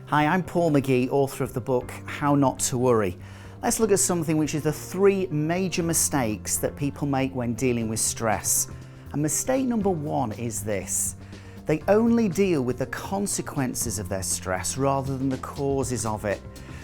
Hi, I'm Paul McGee, author of the book How Not to Worry. Let's look at something which is the 3 major mistakes that people make when dealing with stress. And mistake number 1 is this: they only deal with the consequences of their stress rather than the causes of it.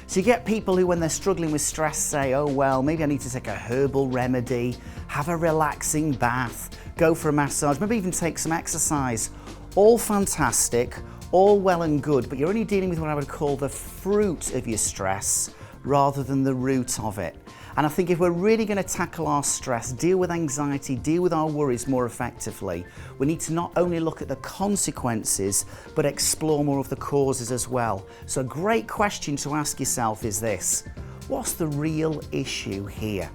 So you get people who, when they're struggling with stress, say, oh well, maybe I need to take a herbal remedy, have a relaxing bath, go for a massage, maybe even take some exercise. All fantastic, all well and good, but you're only dealing with what I would call the fruit of your stress rather than the root of it. And I think if we're really going to tackle our stress, deal with anxiety, deal with our worries more effectively, we need to not only look at the consequences, but explore more of the causes as well. So a great question to ask yourself is this: what's the real issue here?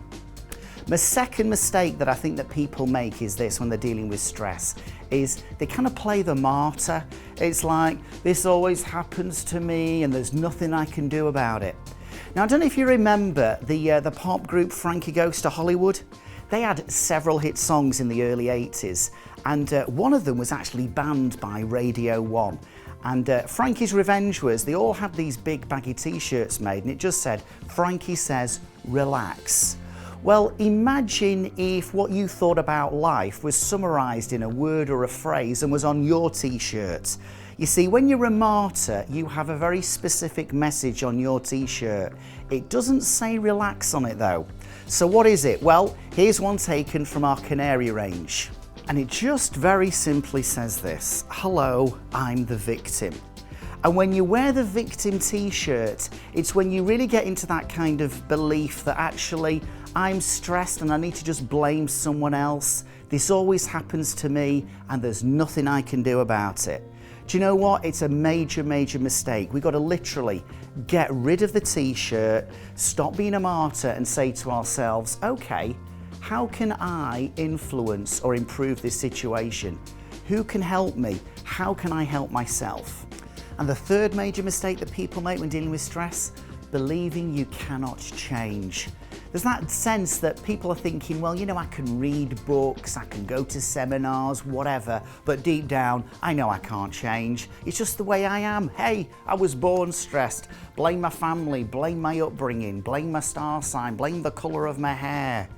The second mistake that I think that people make is this when they're dealing with stress, is they kind of play the martyr. It's like, this always happens to me and there's nothing I can do about it. Now, I don't know if you remember the pop group Frankie Goes to Hollywood. They had several hit songs in the early 80s, and one of them was actually banned by Radio 1. And Frankie's revenge was, they all had these big baggy t-shirts made and it just said, Frankie says, relax. Well, imagine if what you thought about life was summarised in a word or a phrase and was on your t-shirt. You see, when you're a martyr, you have a very specific message on your t-shirt. It doesn't say relax on it though. So what is it? Well, here's one taken from our Canary range. And it just very simply says this: hello, I'm the victim. And when you wear the victim t-shirt, it's when you really get into that kind of belief that actually I'm stressed and I need to just blame someone else. This always happens to me and there's nothing I can do about it. Do you know what? It's a major, major mistake. We've got to literally get rid of the t-shirt, stop being a martyr and say to ourselves, okay, how can I influence or improve this situation? Who can help me? How can I help myself? And the third major mistake that people make when dealing with stress: believing you cannot change. There's that sense that people are thinking, well, you know, I can read books, I can go to seminars, whatever, but deep down, I know I can't change. It's just the way I am. Hey, I was born stressed. Blame my family, blame my upbringing, blame my star sign, blame the colour of my hair.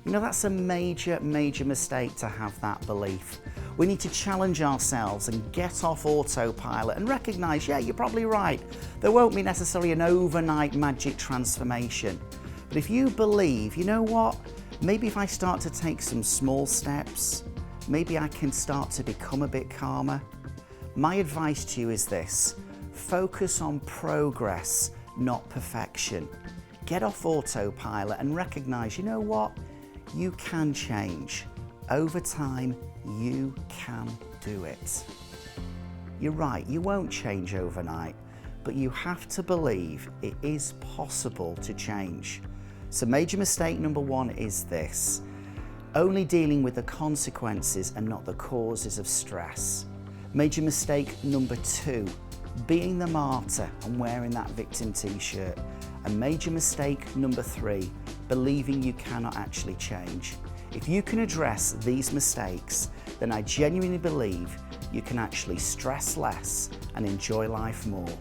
You know, that's a major, major mistake to have that belief. We need to challenge ourselves and get off autopilot and recognise, yeah, you're probably right. There won't be necessarily an overnight magic transformation. But if you believe, you know what, maybe if I start to take some small steps, maybe I can start to become a bit calmer. My advice to you is this: focus on progress, not perfection. Get off autopilot and recognise, you know what, you can change. Over time, you can do it. You're right, you won't change overnight, but you have to believe it is possible to change. So major mistake number 1 is this: only dealing with the consequences and not the causes of stress. Major mistake number 2, being the martyr and wearing that victim t-shirt. And major mistake number 3, believing you cannot actually change. If you can address these mistakes, then I genuinely believe you can actually stress less and enjoy life more.